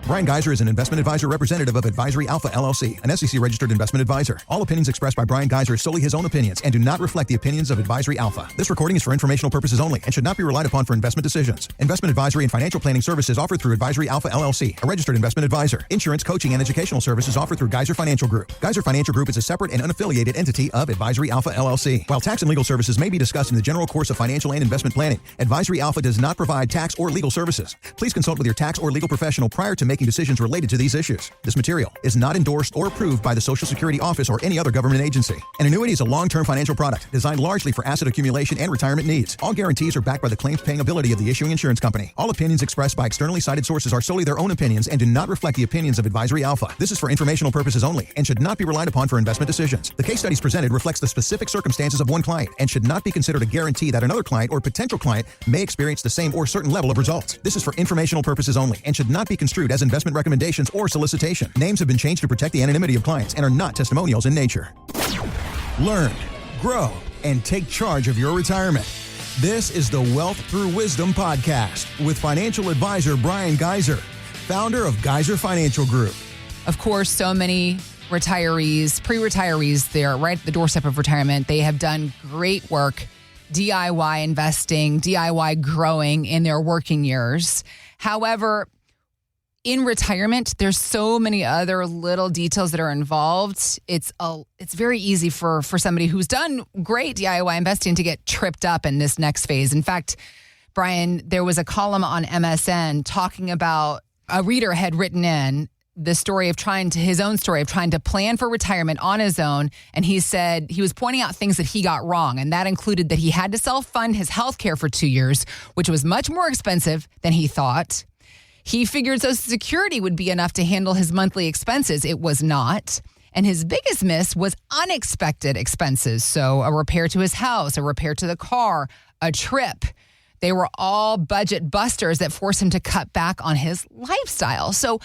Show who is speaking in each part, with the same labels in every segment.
Speaker 1: Bryan Gaiser is an investment advisor representative of Advisory Alpha LLC, an SEC-registered investment advisor. All opinions expressed by Bryan Gaiser are solely his own opinions and do not reflect the opinions of Advisory Alpha. This recording is for informational purposes only and should not be relied upon for investment decisions. Investment advisory and financial planning services offered through Advisory Alpha LLC, a registered investment advisor. Insurance, coaching, and educational services offered through Gaiser Financial Group. Gaiser Financial Group is a separate and unaffiliated entity of Advisory Alpha LLC. While tax and legal services may be discussed in the general course of financial and investment planning, Advisory Alpha does not provide tax or legal services. Please consult with your tax or legal professional prior to making decisions related to these issues. This material is not endorsed or approved by the Social Security Office or any other government agency. An annuity is a long-term financial product designed largely for asset accumulation and retirement needs. All guarantees are backed by the claims-paying ability of the issuing insurance company. All opinions expressed by externally cited sources are solely their own opinions and do not reflect the opinions of Advisory Alpha. This is for informational purposes only and should not be relied upon for investment decisions. The case studies presented reflects the specific circumstances of one client and should not be considered a guarantee that another client or potential client may experience the same or certain level of results. This is for informational purposes only and should not be construed as investment recommendations or solicitation. Names have been changed to protect the anonymity of clients and are not testimonials in nature. Learn, grow, and take charge of your retirement. This is the Wealth Through Wisdom podcast with financial advisor Bryan Gaiser, founder of Gaiser Financial Group.
Speaker 2: Of course, so many retirees, pre-retirees, they're right at the doorstep of retirement. They have done great work, DIY investing, DIY growing in their working years. However, in retirement, there's so many other little details that are involved. It's very easy for somebody who's done great DIY investing to get tripped up in this next phase. In fact, Bryan, there was a column on MSN talking about a reader had written in the story of his own story of trying to plan for retirement on his own. And he said he was pointing out things that he got wrong. And that included that he had to self-fund his health care for 2 years, which was much more expensive than he thought. He figured Social Security would be enough to handle his monthly expenses. It was not. And his biggest miss was unexpected expenses. So a repair to his house, a repair to the car, a trip. They were all budget busters that forced him to cut back on his lifestyle. So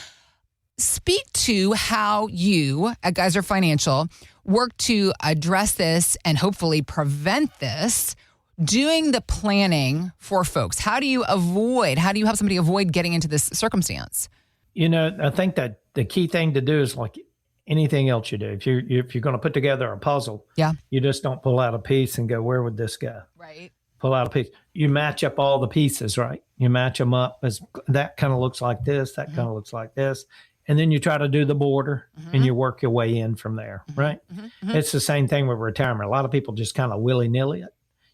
Speaker 2: speak to how you at Gaiser Financial work to address this and hopefully prevent this. Doing the planning for folks. How do you help somebody avoid getting into this circumstance?
Speaker 3: I think that the key thing to do is like anything else you do. If you're going to put together a puzzle, you just don't pull out a piece and go, where would this go?
Speaker 2: Right.
Speaker 3: Pull out a piece. You match up all the pieces, right? You match them up as that kind of looks like this, that kind of looks like this. And then you try to do the border and you work your way in from there, right? It's the same thing with retirement. A lot of people just kind of willy-nilly it.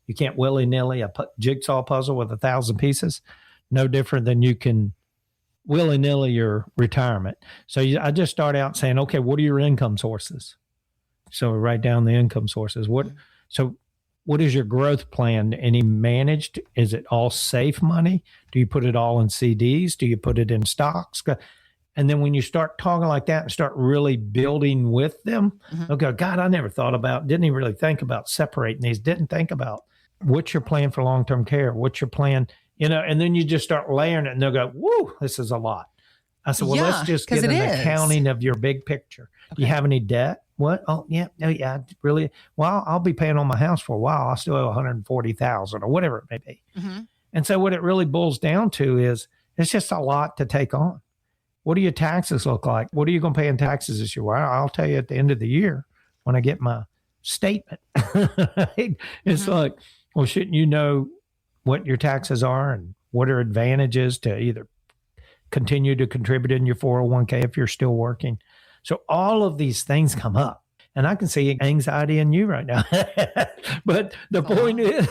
Speaker 3: You can't willy-nilly a jigsaw puzzle with 1,000 pieces. No different than you can willy-nilly your retirement. So I just start out saying, okay, what are your income sources? So write down the income sources. So what is your growth plan? Any managed? Is it all safe money? Do you put it all in CDs? Do you put it in stocks? And then when you start talking like that and start really building with them, okay, God, I never didn't even really think about separating these, didn't think about what's your plan for long-term care? What's your plan? And then you just start layering it and they'll go, woo, this is a lot. I said, well, let's just get an accounting of your big picture. Okay. Do you have any debt? What? Oh, yeah. No, yeah, really. Well, I'll be paying on my house for a while. I'll still owe $140,000 or whatever it may be. And so what it really boils down to is it's just a lot to take on. What do your taxes look like? What are you going to pay in taxes this year? Well, I'll tell you at the end of the year when I get my statement. Right? It's like, well, shouldn't you know what your taxes are and what are advantages to either continue to contribute in your 401k if you're still working? So all of these things come up. And I can see anxiety in you right now. But the point is,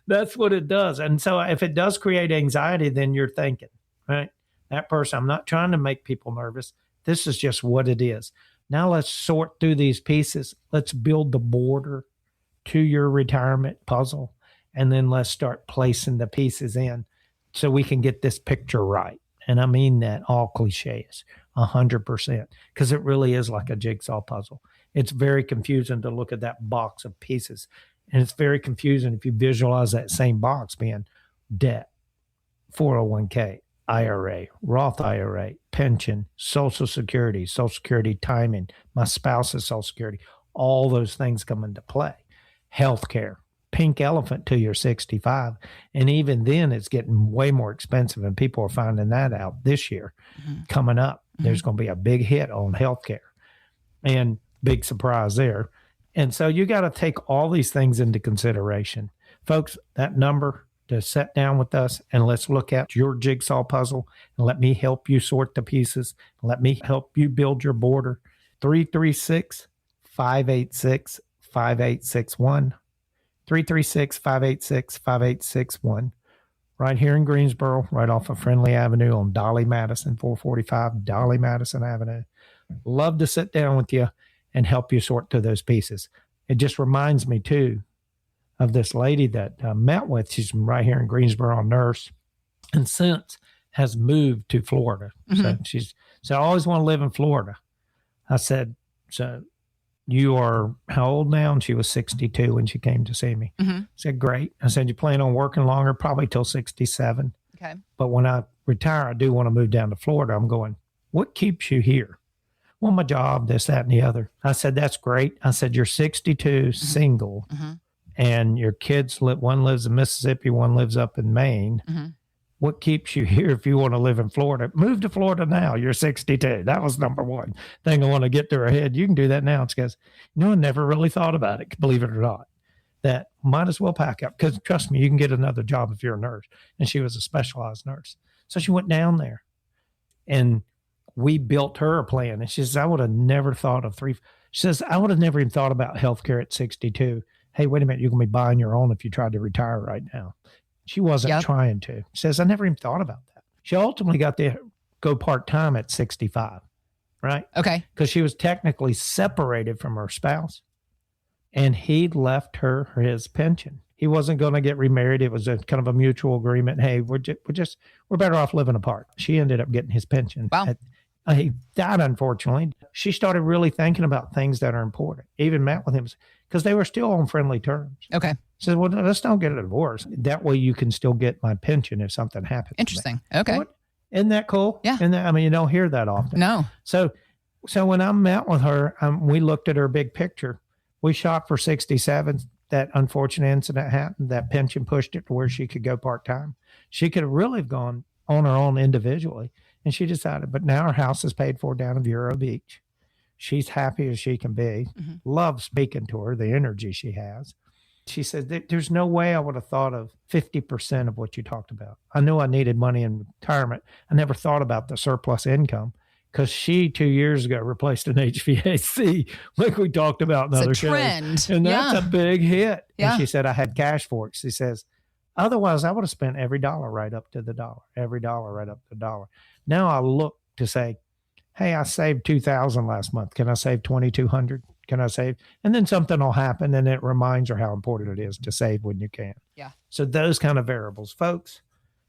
Speaker 3: that's what it does. And so if it does create anxiety, then you're thinking, right? That person, I'm not trying to make people nervous. This is just what it is. Now let's sort through these pieces. Let's build the border to your retirement puzzle. And then let's start placing the pieces in so we can get this picture right. And I mean that all cliches, 100%, because it really is like a jigsaw puzzle. It's very confusing to look at that box of pieces. And it's very confusing if you visualize that same box being debt, 401k, IRA, Roth IRA, pension, Social Security timing, my spouse's Social Security, all those things come into play. Healthcare, pink elephant till you're 65. And even then, it's getting way more expensive. And people are finding that out this year. Coming up, there's going to be a big hit on healthcare, and big surprise there. And so you got to take all these things into consideration. Folks, that number to sit down with us and let's look at your jigsaw puzzle and let me help you sort the pieces. Let me help you build your border. 336-586-5861. 336-586-5861. Right here in Greensboro, right off of Friendly Avenue on Dolly Madison, 445 Dolly Madison Avenue. Love to sit down with you and help you sort through those pieces. It just reminds me, too, of this lady that I met with. She's right here in Greensboro, a nurse, and since has moved to Florida. So she said, I always want to live in Florida. I said, so you are how old now? And she was 62 when she came to see me. I said, great. I said, you plan on working longer? Probably till 67.
Speaker 2: Okay.
Speaker 3: But when I retire, I do want to move down to Florida. I'm going, what keeps you here? Well, my job, this, that, and the other. I said, that's great. I said, you're 62, single, and your kids, one lives in Mississippi, one lives up in Maine. What keeps you here if you want to live in Florida? Move to Florida now. You're 62. That was number one thing I want to get through her head. You can do that now. It's because, I never really thought about it, believe it or not. That might as well pack up, because trust me, you can get another job if you're a nurse. And she was a specialized nurse. So she went down there, and we built her a plan. And she says, I would have never thought of she says, I would have never even thought about healthcare at 62. Hey, wait a minute, you're going to be buying your own if you tried to retire right now. She wasn't trying to. She says, I never even thought about that. She ultimately got to go part-time at 65, right?
Speaker 2: Okay.
Speaker 3: Because she was technically separated from her spouse, and he left her his pension. He wasn't going to get remarried. It was a kind of a mutual agreement. Hey, we're better off living apart. She ended up getting his pension.
Speaker 2: Wow.
Speaker 3: He died, unfortunately. She started really thinking about things that are important. Even met with him because they were still on friendly terms.
Speaker 2: Okay.
Speaker 3: Said, well, let's don't get a divorce. That way you can still get my pension if something happens.
Speaker 2: Interesting. Okay.
Speaker 3: Isn't that cool?
Speaker 2: Yeah.
Speaker 3: And you don't hear that often.
Speaker 2: No.
Speaker 3: So when I met with her, we looked at her big picture. We shot for 67. That unfortunate incident happened. That pension pushed it to where she could go part-time. She could have really gone on her own individually. And she decided, but now her house is paid for down in Vero Beach. She's happy as she can be. Love speaking to her, the energy she has. She said, there's no way I would have thought of 50% of what you talked about. I knew I needed money in retirement. I never thought about the surplus income, because she 2 years ago replaced an HVAC, like we talked about in other shows.
Speaker 2: Trend.
Speaker 3: And that's a big hit.
Speaker 2: Yeah.
Speaker 3: And she said, I had cash for it. She says, otherwise I would have spent every dollar right up to the dollar, every dollar right up to the dollar. Now I look to say, hey, I saved $2,000 last month. Can I save $2,200? Can I save? And then something will happen, and it reminds her how important it is to save when you can.
Speaker 2: Yeah.
Speaker 3: So those kind of variables, folks,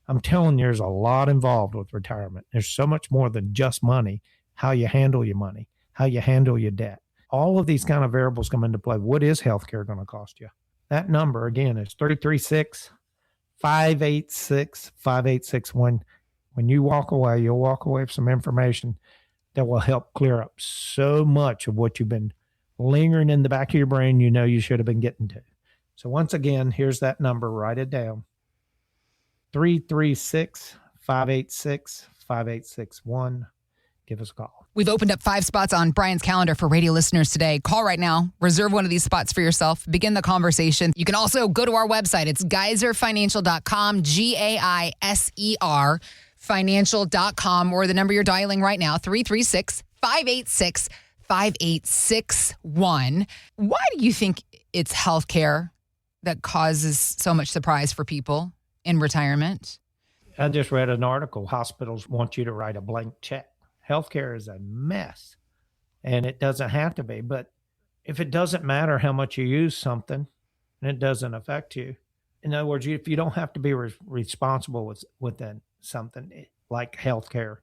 Speaker 3: I'm telling you, there's a lot involved with retirement. There's so much more than just money, how you handle your money, how you handle your debt. All of these kind of variables come into play. What is healthcare going to cost you? That number, again, is 336-586-5861. When you walk away, you'll walk away with some information that will help clear up so much of what you've been lingering in the back of your brain you should have been getting to. So once again, here's that number. Write it down. 336-586-5861. Give us a call.
Speaker 2: We've opened up 5 spots on Bryan's calendar for radio listeners today. Call right now. Reserve one of these spots for yourself. Begin the conversation. You can also go to our website. It's gaiserfinancial.com, GAISER financial.com, or the number you're dialing right now, 336-586-5861. Why do you think it's healthcare that causes so much surprise for people in retirement?
Speaker 3: I just read an article. Hospitals want you to write a blank check. Healthcare is a mess, and it doesn't have to be. But if it doesn't matter how much you use something and it doesn't affect you, in other words, if you don't have to be responsible with something like healthcare,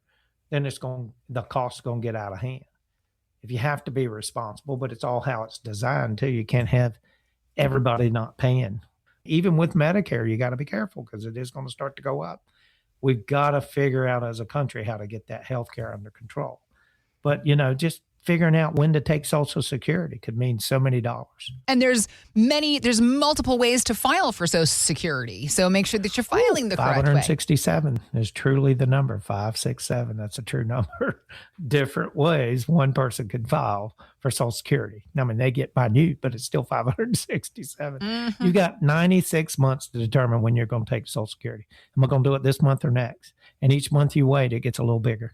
Speaker 3: then the cost is going to get out of hand. If you have to be responsible, but it's all how it's designed too. You can't have everybody not paying. Even with Medicare, you got to be careful because it is going to start to go up. We've got to figure out as a country how to get that healthcare under control. But, just figuring out when to take Social Security could mean so many dollars.
Speaker 2: And there's multiple ways to file for Social Security. So make sure that you're filing the correct way.
Speaker 3: 567 is truly the number. 567. That's a true number. Different ways one person could file for Social Security. I mean, they get minute, but it's still 567.
Speaker 2: Mm-hmm.
Speaker 3: You got 96 months to determine when you're going to take Social Security. Am I going to do it this month or next? And each month you wait, it gets a little bigger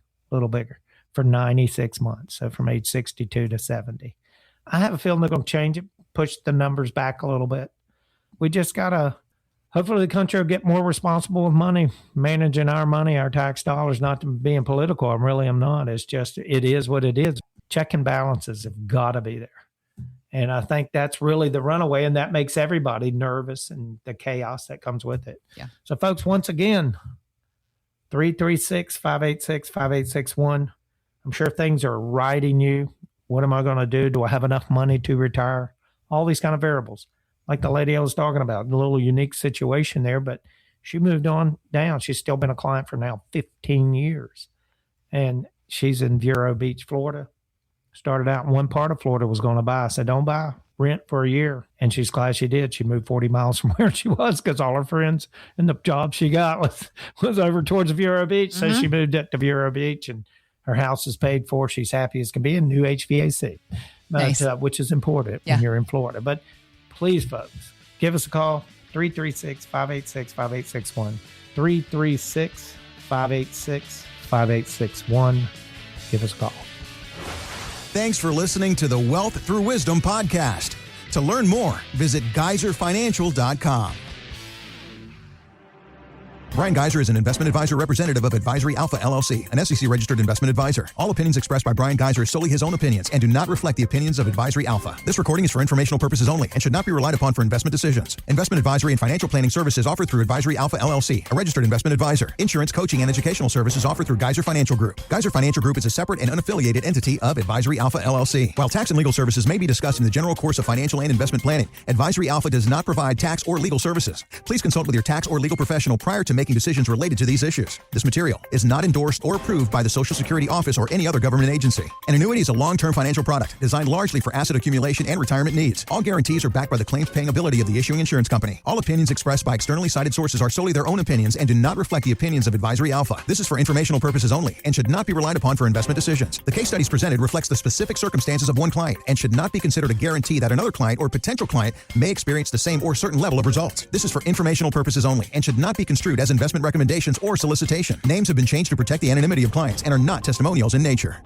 Speaker 3: for 96 months. So from age 62 to 70. I have a feeling they're going to change it, push the numbers back a little bit. We just got to, hopefully the country will get more responsible with money, managing our money, our tax dollars, not to being political. I'm not. It's just, it is what it is. Check and balances have got to be there. And I think that's really the runaway, and that makes everybody nervous and the chaos that comes with it.
Speaker 2: Yeah.
Speaker 3: So folks, once again, 336-586-5861. I'm sure things are riding you. What am I going to do? Do I have enough money to retire? All these kind of variables. Like the lady I was talking about, a little unique situation there, but she moved on down. She's still been a client for now 15 years. And she's in Vero Beach, Florida. Started out in one part of Florida, was going to buy. I said, don't buy, rent for a year. And she's glad she did. She moved 40 miles from where she was because all her friends and the job she got was over towards Vero Beach. So she moved up to Vero Beach, and her house is paid for. She's happy as can be, and new HVAC,
Speaker 2: Nice.
Speaker 3: Which is important when you're in Florida. But please, folks, give us a call, 336-586-5861, 336-586-5861. Give us a call.
Speaker 1: Thanks for listening to the Wealth Through Wisdom podcast. To learn more, visit geiserfinancial.com. Bryan Gaiser is an investment advisor representative of Advisory Alpha LLC, an SEC-registered investment advisor. All opinions expressed by Bryan Gaiser are solely his own opinions and do not reflect the opinions of Advisory Alpha. This recording is for informational purposes only and should not be relied upon for investment decisions. Investment advisory and financial planning services offered through Advisory Alpha LLC, a registered investment advisor. Insurance, coaching, and educational services offered through Gaiser Financial Group. Gaiser Financial Group is a separate and unaffiliated entity of Advisory Alpha LLC. While tax and legal services may be discussed in the general course of financial and investment planning, Advisory Alpha does not provide tax or legal services. Please consult with your tax or legal professional prior to making decisions related to these issues. This material is not endorsed or approved by the Social Security Office or any other government agency. An annuity is a long-term financial product designed largely for asset accumulation and retirement needs. All guarantees are backed by the claims-paying ability of the issuing insurance company. All opinions expressed by externally cited sources are solely their own opinions and do not reflect the opinions of Advisory Alpha. This is for informational purposes only and should not be relied upon for investment decisions. The case studies presented reflects the specific circumstances of one client and should not be considered a guarantee that another client or potential client may experience the same or certain level of results. This is for informational purposes only and should not be construed as investment recommendations or solicitation. Names have been changed to protect the anonymity of clients and are not testimonials in nature.